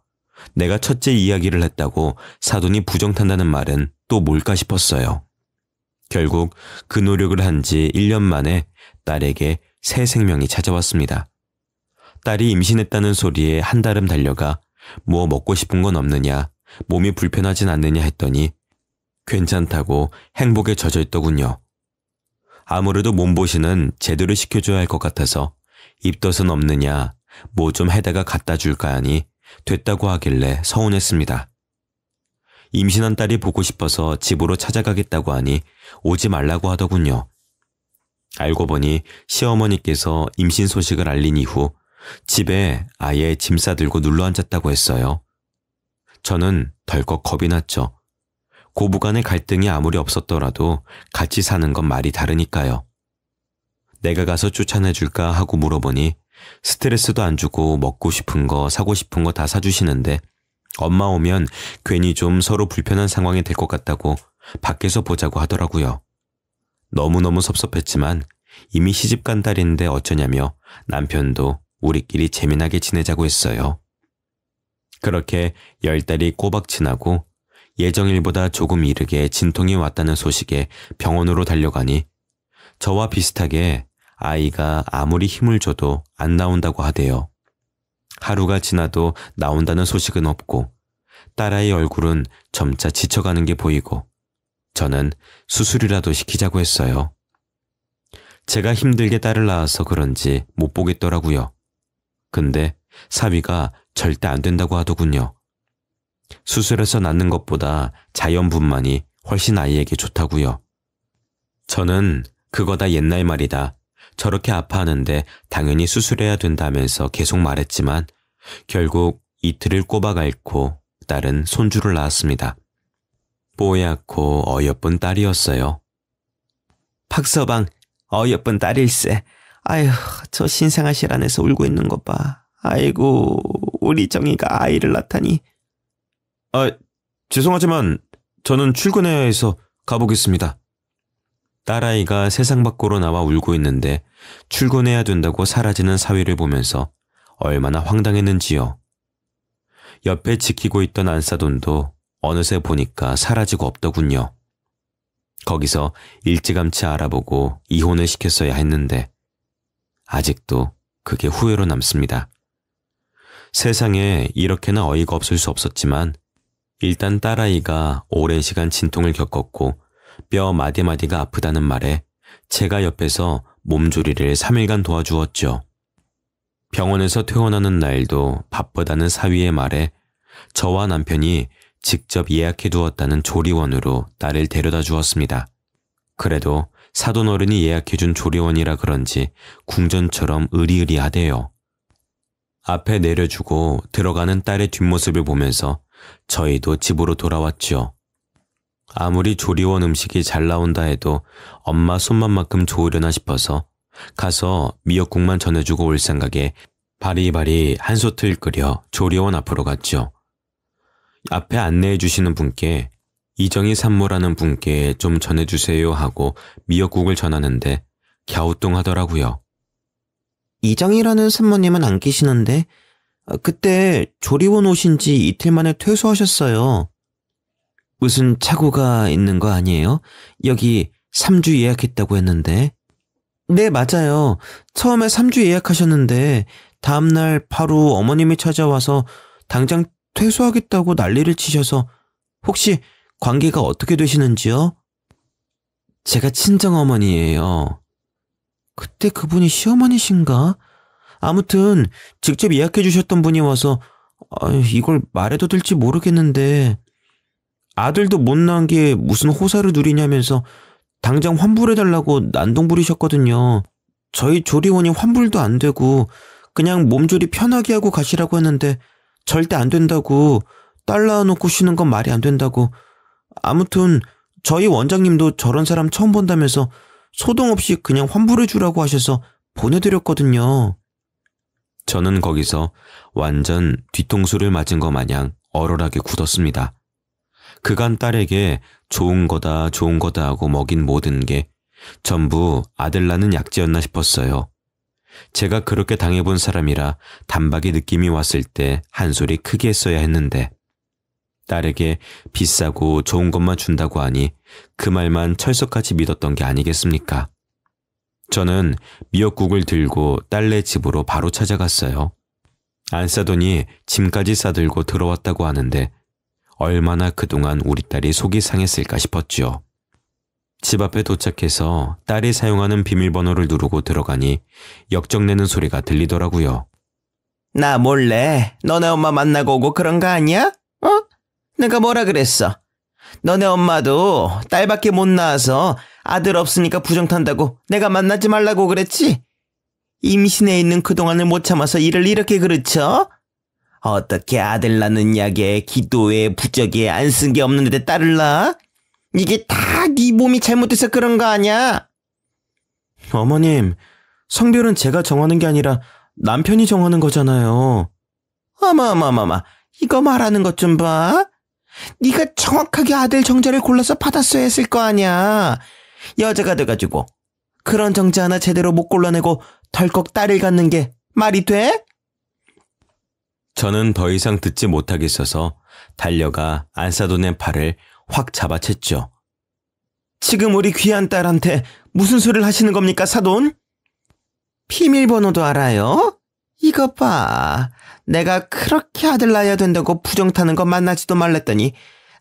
내가 첫째 이야기를 했다고 사돈이 부정탄다는 말은 또 뭘까 싶었어요. 결국 그 노력을 한 지 1년 만에 딸에게 새 생명이 찾아왔습니다. 딸이 임신했다는 소리에 한달음 달려가 뭐 먹고 싶은 건 없느냐, 몸이 불편하진 않느냐 했더니 괜찮다고 행복에 젖어 있더군요. 아무래도 몸보신은 제대로 시켜줘야 할 것 같아서 입덧은 없느냐, 뭐 좀 해다가 갖다 줄까 하니 됐다고 하길래 서운했습니다. 임신한 딸이 보고 싶어서 집으로 찾아가겠다고 하니 오지 말라고 하더군요. 알고 보니 시어머니께서 임신 소식을 알린 이후 집에 아예 짐 싸들고 눌러앉았다고 했어요. 저는 덜컥 겁이 났죠. 고부간의 갈등이 아무리 없었더라도 같이 사는 건 말이 다르니까요. 내가 가서 쫓아내줄까 하고 물어보니 스트레스도 안 주고 먹고 싶은 거 사고 싶은 거 다 사주시는데 엄마 오면 괜히 좀 서로 불편한 상황이 될 것 같다고 밖에서 보자고 하더라고요. 너무너무 섭섭했지만 이미 시집간 딸인데 어쩌냐며 남편도 우리끼리 재미나게 지내자고 했어요. 그렇게 10달이 꼬박 지나고 예정일보다 조금 이르게 진통이 왔다는 소식에 병원으로 달려가니 저와 비슷하게 아이가 아무리 힘을 줘도 안 나온다고 하대요. 하루가 지나도 나온다는 소식은 없고 딸아이 얼굴은 점차 지쳐가는 게 보이고 저는 수술이라도 시키자고 했어요. 제가 힘들게 딸을 낳아서 그런지 못 보겠더라고요. 근데 사위가 절대 안 된다고 하더군요. 수술해서 낳는 것보다 자연분만이 훨씬 아이에게 좋다고요. 저는 그거 다 옛날 말이다. 저렇게 아파하는데 당연히 수술해야 된다면서 계속 말했지만 결국 이틀을 꼬박 앓고 딸은 손주를 낳았습니다. 뽀얗고 어여쁜 딸이었어요. 박서방, 어여쁜 딸일세. 아휴, 저 신생아실 안에서 울고 있는 것 봐. 아이고, 우리 정이가 아이를 낳다니. 죄송하지만 저는 출근해야 해서 가보겠습니다. 딸아이가 세상 밖으로 나와 울고 있는데 출근해야 된다고 사라지는 사위를 보면서 얼마나 황당했는지요. 옆에 지키고 있던 안사돈도 어느새 보니까 사라지고 없더군요. 거기서 일찌감치 알아보고 이혼을 시켰어야 했는데 아직도 그게 후회로 남습니다. 세상에 이렇게나 어이가 없을 수 없었지만 일단 딸아이가 오랜 시간 진통을 겪었고 뼈 마디마디가 아프다는 말에 제가 옆에서 몸조리를 3일간 도와주었죠. 병원에서 퇴원하는 날도 바쁘다는 사위의 말에 저와 남편이 직접 예약해 두었다는 조리원으로 딸을 데려다 주었습니다. 그래도 사돈 어른이 예약해준 조리원이라 그런지 궁전처럼 으리으리하대요. 앞에 내려주고 들어가는 딸의 뒷모습을 보면서 저희도 집으로 돌아왔죠. 아무리 조리원 음식이 잘 나온다 해도 엄마 손맛만큼 좋으려나 싶어서 가서 미역국만 전해주고 올 생각에 바리바리 한솥을 끓여 조리원 앞으로 갔죠. 앞에 안내해 주시는 분께 이정희 산모라는 분께 좀 전해주세요 하고 미역국을 전하는데 갸우뚱하더라고요. 이정이라는 산모님은 안 계시는데 그때 조리원 오신 지 이틀 만에 퇴소하셨어요. 무슨 착오가 있는 거 아니에요? 여기 3주 예약했다고 했는데. 네, 맞아요. 처음에 3주 예약하셨는데 다음날 바로 어머님이 찾아와서 당장 퇴소하겠다고 난리를 치셔서 혹시 관계가 어떻게 되시는지요? 제가 친정어머니예요. 그때 그분이 시어머니신가? 아무튼 직접 예약해 주셨던 분이 와서 이걸 말해도 될지 모르겠는데 아들도 못 낳은 게 무슨 호사를 누리냐면서 당장 환불해달라고 난동 부리셨거든요. 저희 조리원이 환불도 안 되고 그냥 몸조리 편하게 하고 가시라고 했는데 절대 안 된다고, 딸 낳아놓고 쉬는 건 말이 안 된다고. 아무튼 저희 원장님도 저런 사람 처음 본다면서 소동 없이 그냥 환불해주라고 하셔서 보내드렸거든요. 저는 거기서 완전 뒤통수를 맞은 것 마냥 얼얼하게 굳었습니다. 그간 딸에게 좋은 거다 하고 먹인 모든 게 전부 아들 낳는 약재였나 싶었어요. 제가 그렇게 당해본 사람이라 단박에 느낌이 왔을 때 한 소리 크게 했어야 했는데 딸에게 비싸고 좋은 것만 준다고 하니 그 말만 철석같이 믿었던 게 아니겠습니까? 저는 미역국을 들고 딸네 집으로 바로 찾아갔어요. 안 싸더니 짐까지 싸들고 들어왔다고 하는데 얼마나 그동안 우리 딸이 속이 상했을까 싶었죠. 집 앞에 도착해서 딸이 사용하는 비밀번호를 누르고 들어가니 역정내는 소리가 들리더라고요. 나 몰래 너네 엄마 만나고 오고 그런 거 아니야? 내가 뭐라 그랬어? 너네 엄마도 딸밖에 못 낳아서 아들 없으니까 부정 탄다고 내가 만나지 말라고 그랬지? 임신해 있는 그동안을 못 참아서 일을 이렇게 그르쳐? 어떻게 아들 낳는 약에 기도에 부적에 안 쓴 게 없는데 딸을 낳아? 이게 다 네 몸이 잘못돼서 그런 거 아니야? 어머님, 성별은 제가 정하는 게 아니라 남편이 정하는 거잖아요. 어머머머머, 이거 말하는 것 좀 봐. 네가 정확하게 아들 정자를 골라서 받았어야 했을 거 아니야. 여자가 돼가지고 그런 정자 하나 제대로 못 골라내고 덜컥 딸을 갖는 게 말이 돼? 저는 더 이상 듣지 못하겠어서 달려가 안사돈의 팔을 확 잡아챘죠. 지금 우리 귀한 딸한테 무슨 소리를 하시는 겁니까, 사돈? 비밀번호도 알아요? 이거 봐. 내가 그렇게 아들 낳아야 된다고 부정 타는 거 만나지도 말랬더니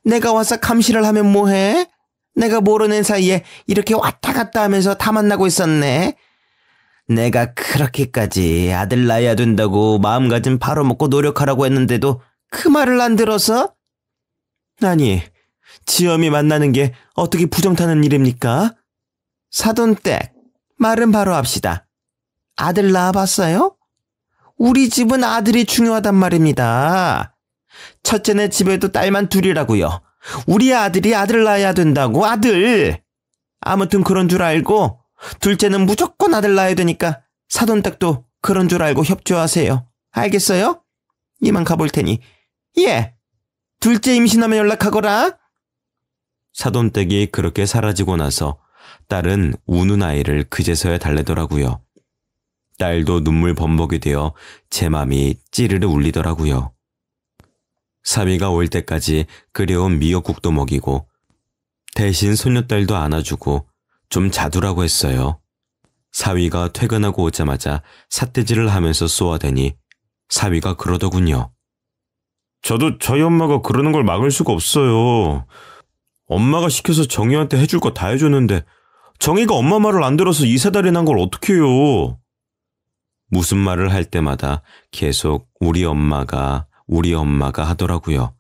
내가 와서 감시를 하면 뭐해? 내가 모르는 사이에 이렇게 왔다 갔다 하면서 다 만나고 있었네. 내가 그렇게까지 아들 낳아야 된다고 마음가짐 바로 먹고 노력하라고 했는데도 그 말을 안 들어서? 아니, 지엄이 만나는 게 어떻게 부정 타는 일입니까? 사돈댁, 말은 바로 합시다. 아들 낳아봤어요? 우리 집은 아들이 중요하단 말입니다. 첫째네 집에도 딸만 둘이라고요. 우리 아들이 아들 낳아야 된다고, 아들. 아무튼 그런 줄 알고 둘째는 무조건 아들 낳아야 되니까 사돈댁도 그런 줄 알고 협조하세요. 알겠어요? 이만 가볼 테니. 예, 둘째 임신하면 연락하거라. 사돈댁이 그렇게 사라지고 나서 딸은 우는 아이를 그제서야 달래더라고요. 딸도 눈물 범벅이 되어 제 맘이 찌르르 울리더라고요. 사위가 올 때까지 끓여온 미역국도 먹이고 대신 손녀딸도 안아주고 좀 자두라고 했어요. 사위가 퇴근하고 오자마자 삿대질을 하면서 쏘아대니 사위가 그러더군요. 저도 저희 엄마가 그러는 걸 막을 수가 없어요. 엄마가 시켜서 정희한테 해줄 거 다 해줬는데 정희가 엄마 말을 안 들어서 이사달이 난 걸 어떻게 해요. 무슨 말을 할 때마다 계속 우리 엄마가 하더라고요.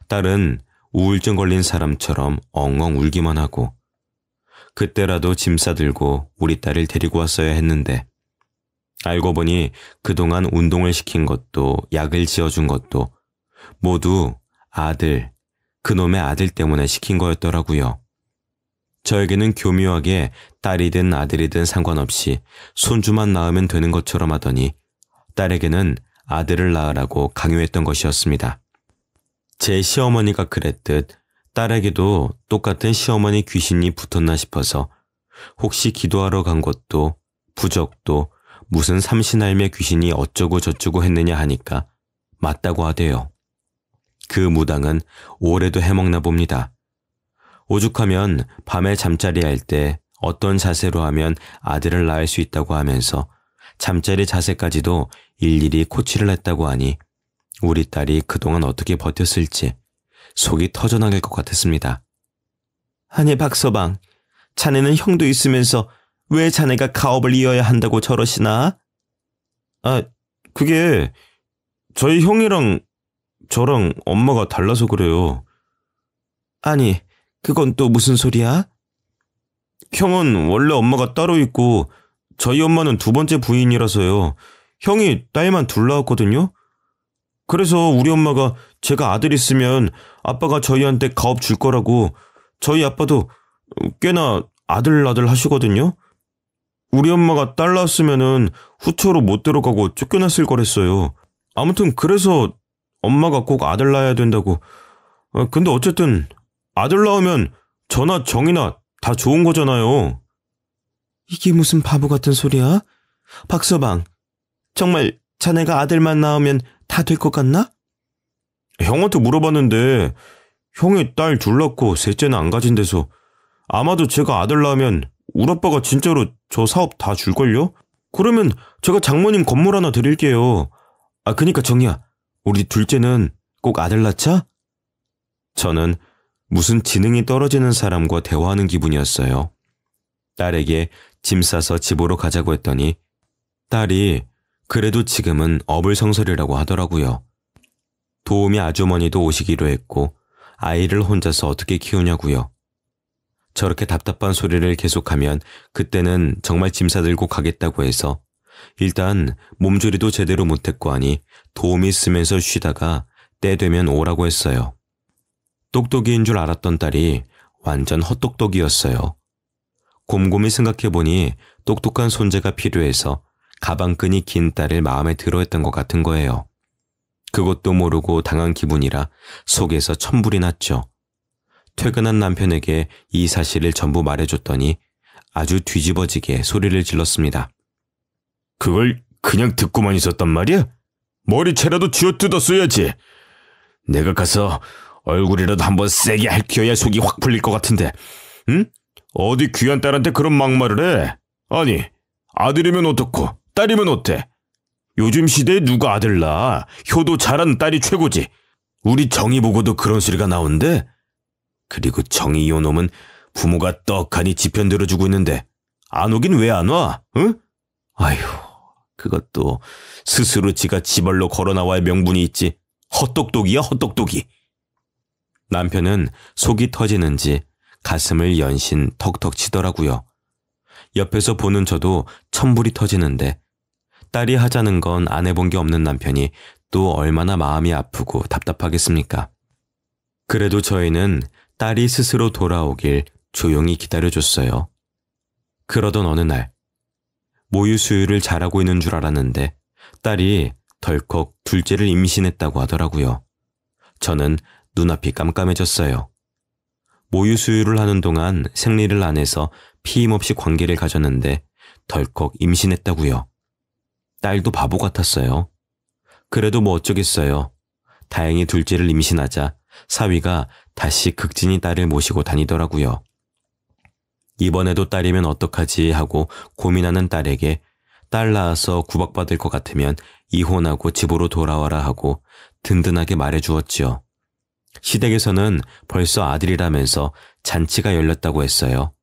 딸은 우울증 걸린 사람처럼 엉엉 울기만 하고 그때라도 짐 싸들고 우리 딸을 데리고 왔어야 했는데 알고 보니 그동안 운동을 시킨 것도 약을 지어준 것도 모두 그놈의 아들 때문에 시킨 거였더라고요. 저에게는 교묘하게 딸이든 아들이든 상관없이 손주만 낳으면 되는 것처럼 하더니 딸에게는 아들을 낳으라고 강요했던 것이었습니다. 제 시어머니가 그랬듯 딸에게도 똑같은 시어머니 귀신이 붙었나 싶어서 혹시 기도하러 간 것도 부적도 무슨 삼신할매 귀신이 어쩌고 저쩌고 했느냐 하니까 맞다고 하대요. 그 무당은 올해도 해먹나 봅니다. 오죽하면 밤에 잠자리 할 때 어떤 자세로 하면 아들을 낳을 수 있다고 하면서 잠자리 자세까지도 일일이 코치를 했다고 하니 우리 딸이 그동안 어떻게 버텼을지 속이 터져나갈 것 같았습니다. 아니 박서방, 자네는 형도 있으면서 왜 자네가 가업을 이어야 한다고 저러시나? 그게 저희 형이랑 저랑 엄마가 달라서 그래요. 아니, 그건 또 무슨 소리야? 형은 원래 엄마가 따로 있고 저희 엄마는 두 번째 부인이라서요. 형이 딸만 둘 낳았거든요. 그래서 우리 엄마가 제가 아들 있으면 아빠가 저희한테 가업 줄 거라고 저희 아빠도 꽤나 아들 하시거든요. 우리 엄마가 딸 낳았으면은 후처로 못 들어가고 쫓겨났을 거랬어요. 아무튼 그래서 엄마가 꼭 아들 낳아야 된다고. 근데 어쨌든 아들 낳으면 저나 정이나 다 좋은 거잖아요. 이게 무슨 바보 같은 소리야? 박서방, 정말 자네가 아들만 낳으면 다 될 것 같나? 형한테 물어봤는데 형이 딸 둘 낳고 셋째는 안 가진 데서 아마도 제가 아들 낳으면 우리 아빠가 진짜로 저 사업 다 줄걸요? 그러면 제가 장모님 건물 하나 드릴게요. 그니까 정이야, 우리 둘째는 꼭 아들 낳자? 저는 무슨 지능이 떨어지는 사람과 대화하는 기분이었어요. 딸에게 짐 싸서 집으로 가자고 했더니 딸이 그래도 지금은 어불성설이라고 하더라고요. 도우미 아주머니도 오시기로 했고 아이를 혼자서 어떻게 키우냐고요. 저렇게 답답한 소리를 계속하면 그때는 정말 짐 싸들고 가겠다고 해서 일단 몸조리도 제대로 못했고 하니 도우미 쓰면서 쉬다가 때 되면 오라고 했어요. 똑똑이인 줄 알았던 딸이 완전 헛똑똑이었어요. 곰곰이 생각해보니 똑똑한 손재가 필요해서 가방끈이 긴 딸을 마음에 들어했던 것 같은 거예요. 그것도 모르고 당한 기분이라 속에서 천불이 났죠. 퇴근한 남편에게 이 사실을 전부 말해줬더니 아주 뒤집어지게 소리를 질렀습니다. 그걸 그냥 듣고만 있었단 말이야? 머리채라도 쥐어뜯었어야지. 내가 가서 얼굴이라도 한번 세게 핥혀야 속이 확 풀릴 것 같은데, 응? 어디 귀한 딸한테 그런 막말을 해? 아니, 아들이면 어떻고 딸이면 어때? 요즘 시대에 누가 아들 낳아? 효도 잘하는 딸이 최고지. 우리 정이 보고도 그런 소리가 나온대? 그리고 정이 요놈은 부모가 떡하니 지편 들어주고 있는데 안 오긴 왜 안 와? 응? 아휴, 그것도 스스로 지가 지발로 걸어 나와야 명분이 있지. 헛똑똑이야, 헛똑똑이. 남편은 속이 터지는지 가슴을 연신 턱턱 치더라고요. 옆에서 보는 저도 천불이 터지는데 딸이 하자는 건 안 해본 게 없는 남편이 또 얼마나 마음이 아프고 답답하겠습니까? 그래도 저희는 딸이 스스로 돌아오길 조용히 기다려줬어요. 그러던 어느 날 모유 수유를 잘하고 있는 줄 알았는데 딸이 덜컥 둘째를 임신했다고 하더라고요. 저는 눈앞이 깜깜해졌어요. 모유 수유를 하는 동안 생리를 안 해서 피임 없이 관계를 가졌는데 덜컥 임신했다고요. 딸도 바보 같았어요. 그래도 뭐 어쩌겠어요. 다행히 둘째를 임신하자 사위가 다시 극진히 딸을 모시고 다니더라고요. 이번에도 딸이면 어떡하지 하고 고민하는 딸에게 딸 낳아서 구박받을 것 같으면 이혼하고 집으로 돌아와라 하고 든든하게 말해주었지요. 시댁에서는 벌써 아들이라면서 잔치가 열렸다고 했어요.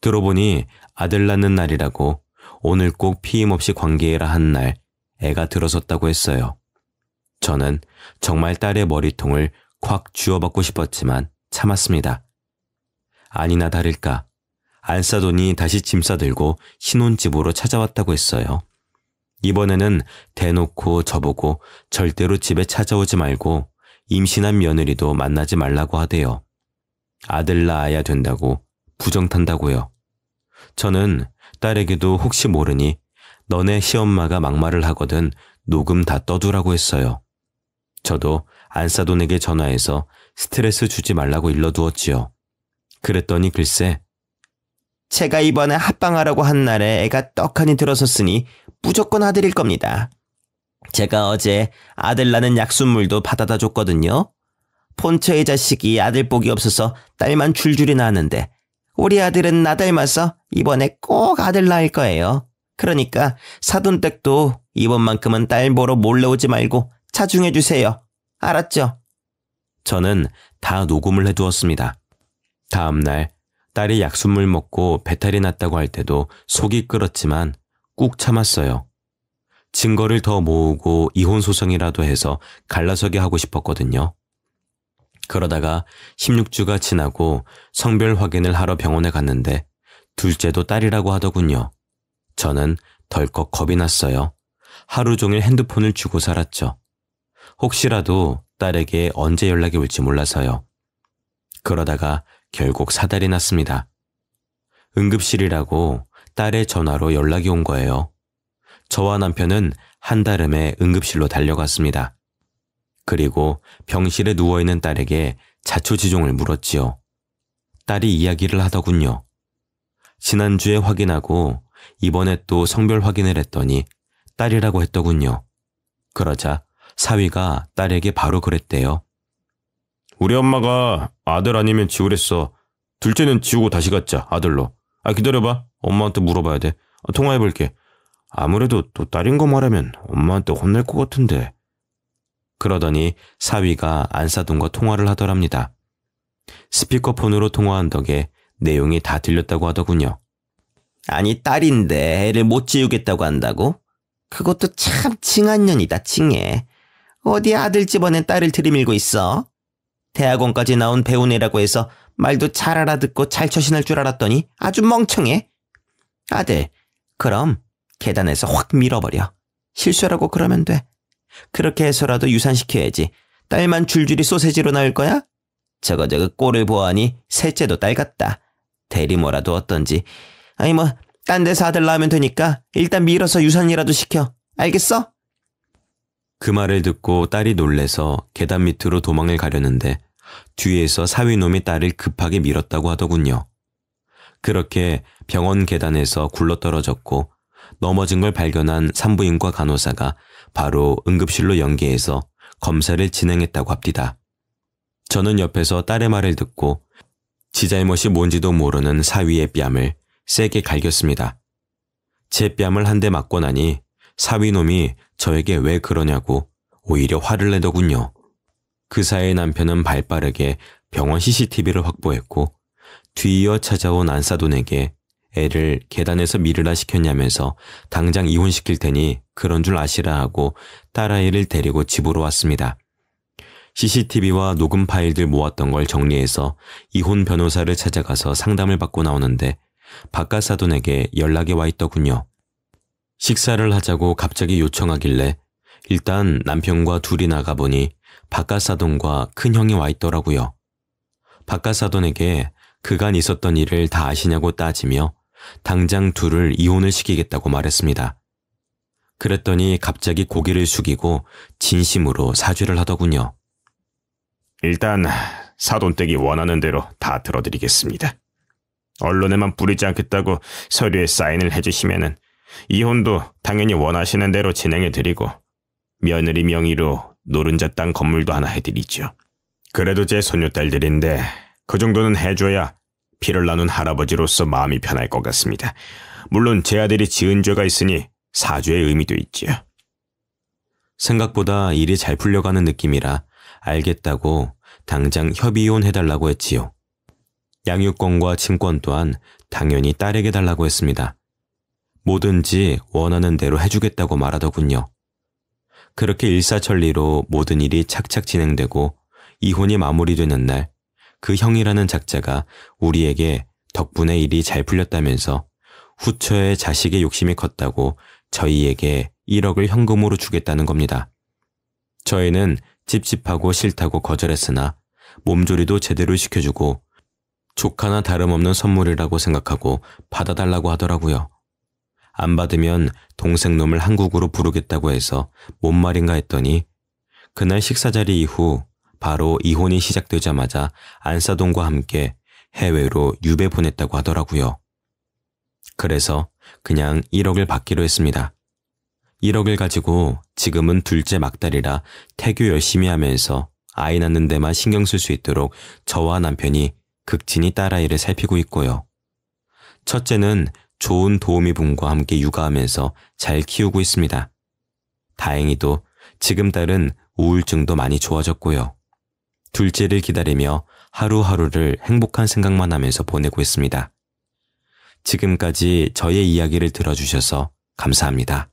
들어보니 아들 낳는 날이라고 오늘 꼭 피임 없이 관계해라 한 날 애가 들어섰다고 했어요. 저는 정말 딸의 머리통을 콱 쥐어받고 싶었지만 참았습니다. 아니나 다를까 안 싸더니 다시 짐 싸들고 신혼집으로 찾아왔다고 했어요. 이번에는 대놓고 저보고 절대로 집에 찾아오지 말고 임신한 며느리도 만나지 말라고 하대요. 아들 낳아야 된다고 부정탄다고요. 저는 딸에게도 혹시 모르니 너네 시엄마가 막말을 하거든 녹음 다 떠두라고 했어요. 저도 안싸돈에게 전화해서 스트레스 주지 말라고 일러두었지요. 그랬더니 글쎄 제가 이번에 합방하라고 한 날에 애가 떡하니 들어섰으니 무조건 아들일 겁니다. 제가 어제 아들 낳는 약순물도 받아다 줬거든요. 폰처의 자식이 아들 복이 없어서 딸만 줄줄이 낳았는데 우리 아들은 나 닮아서 이번에 꼭 아들 낳을 거예요. 그러니까 사돈댁도 이번만큼은 딸 보러 몰래 오지 말고 자중해 주세요. 알았죠? 저는 다 녹음을 해두었습니다. 다음 날 딸이 약순물 먹고 배탈이 났다고 할 때도 속이 끓었지만 꾹 참았어요. 증거를 더 모으고 이혼 소송이라도 해서 갈라서게 하고 싶었거든요. 그러다가 16주가 지나고 성별 확인을 하러 병원에 갔는데 둘째도 딸이라고 하더군요. 저는 덜컥 겁이 났어요. 하루 종일 핸드폰을 쥐고 살았죠. 혹시라도 딸에게 언제 연락이 올지 몰라서요. 그러다가 결국 사달이 났습니다. 응급실이라고 딸의 전화로 연락이 온 거예요. 저와 남편은 한달음에 응급실로 달려갔습니다. 그리고 병실에 누워있는 딸에게 자초지종을 물었지요. 딸이 이야기를 하더군요. 지난주에 확인하고 이번에 또 성별 확인을 했더니 딸이라고 했더군요. 그러자 사위가 딸에게 바로 그랬대요. 우리 엄마가 아들 아니면 지우랬어. 둘째는 지우고 다시 갖자, 아들로. 기다려봐. 엄마한테 물어봐야 돼. 통화해볼게. 아무래도 또 딸인 거 말하면 엄마한테 혼낼 것 같은데. 그러더니 사위가 안사돈과 통화를 하더랍니다. 스피커폰으로 통화한 덕에 내용이 다 들렸다고 하더군요. 아니 딸인데 애를 못 지우겠다고 한다고? 그것도 참 칭한 년이다 칭해. 어디 아들 집안에 딸을 들이밀고 있어? 대학원까지 나온 배우네라고 해서 말도 잘 알아듣고 잘 처신할 줄 알았더니 아주 멍청해. 아들, 그럼 계단에서 확 밀어버려. 실수라고 그러면 돼. 그렇게 해서라도 유산시켜야지. 딸만 줄줄이 소세지로 나올 거야? 저거 꼴을 보아하니 셋째도 딸 같다. 대리모라도 어떤지. 아니 딴 데서 아들 낳으면 되니까 일단 밀어서 유산이라도 시켜. 알겠어? 그 말을 듣고 딸이 놀래서 계단 밑으로 도망을 가려는데 뒤에서 사위놈이 딸을 급하게 밀었다고 하더군요. 그렇게 병원 계단에서 굴러떨어졌고 넘어진 걸 발견한 산부인과 간호사가 바로 응급실로 연계해서 검사를 진행했다고 합니다. 저는 옆에서 딸의 말을 듣고 지 잘못이 뭔지도 모르는 사위의 뺨을 세게 갈겼습니다. 제 뺨을 한 대 맞고 나니 사위놈이 저에게 왜 그러냐고 오히려 화를 내더군요. 그 사이 남편은 발빠르게 병원 CCTV를 확보했고 뒤이어 찾아온 안사돈에게 애를 계단에서 밀으라 시켰냐면서 당장 이혼시킬 테니 그런 줄 아시라 하고 딸아이를 데리고 집으로 왔습니다. CCTV와 녹음 파일들 모았던 걸 정리해서 이혼 변호사를 찾아가서 상담을 받고 나오는데 바깥 사돈에게 연락이 와 있더군요. 식사를 하자고 갑자기 요청하길래 일단 남편과 둘이 나가보니 바깥 사돈과 큰형이 와 있더라고요. 바깥 사돈에게 그간 있었던 일을 다 아시냐고 따지며 당장 둘을 이혼을 시키겠다고 말했습니다. 그랬더니 갑자기 고개를 숙이고 진심으로 사죄를 하더군요. 일단 사돈댁이 원하는 대로 다 들어드리겠습니다. 언론에만 뿌리지 않겠다고 서류에 사인을 해주시면은 이혼도 당연히 원하시는 대로 진행해드리고 며느리 명의로 노른자 땅 건물도 하나 해드리죠. 그래도 제 손녀딸들인데 그 정도는 해줘야 피를 나눈 할아버지로서 마음이 편할 것 같습니다. 물론 제 아들이 지은 죄가 있으니 사죄의 의미도 있지요. 생각보다 일이 잘 풀려가는 느낌이라 알겠다고 당장 협의이혼 해달라고 했지요. 양육권과 친권 또한 당연히 딸에게 달라고 했습니다. 뭐든지 원하는 대로 해주겠다고 말하더군요. 그렇게 일사천리로 모든 일이 착착 진행되고 이혼이 마무리되는 날 그 형이라는 작자가 우리에게 덕분에 일이 잘 풀렸다면서 후처에 자식의 욕심이 컸다고 저희에게 1억을 현금으로 주겠다는 겁니다. 저희는 찝찝하고 싫다고 거절했으나 몸조리도 제대로 시켜주고 조카나 다름없는 선물이라고 생각하고 받아달라고 하더라고요. 안 받으면 동생놈을 한국으로 부르겠다고 해서 뭔 말인가 했더니 그날 식사 자리 이후 바로 이혼이 시작되자마자 안사돈과 함께 해외로 유배 보냈다고 하더라고요. 그래서 그냥 1억을 받기로 했습니다. 1억을 가지고 지금은 둘째 막달이라 태교 열심히 하면서 아이 낳는 데만 신경 쓸 수 있도록 저와 남편이 극진히 딸아이를 살피고 있고요. 첫째는 좋은 도우미 분과 함께 육아하면서 잘 키우고 있습니다. 다행히도 지금 딸은 우울증도 많이 좋아졌고요. 둘째를 기다리며 하루하루를 행복한 생각만 하면서 보내고 있습니다. 지금까지 저의 이야기를 들어주셔서 감사합니다.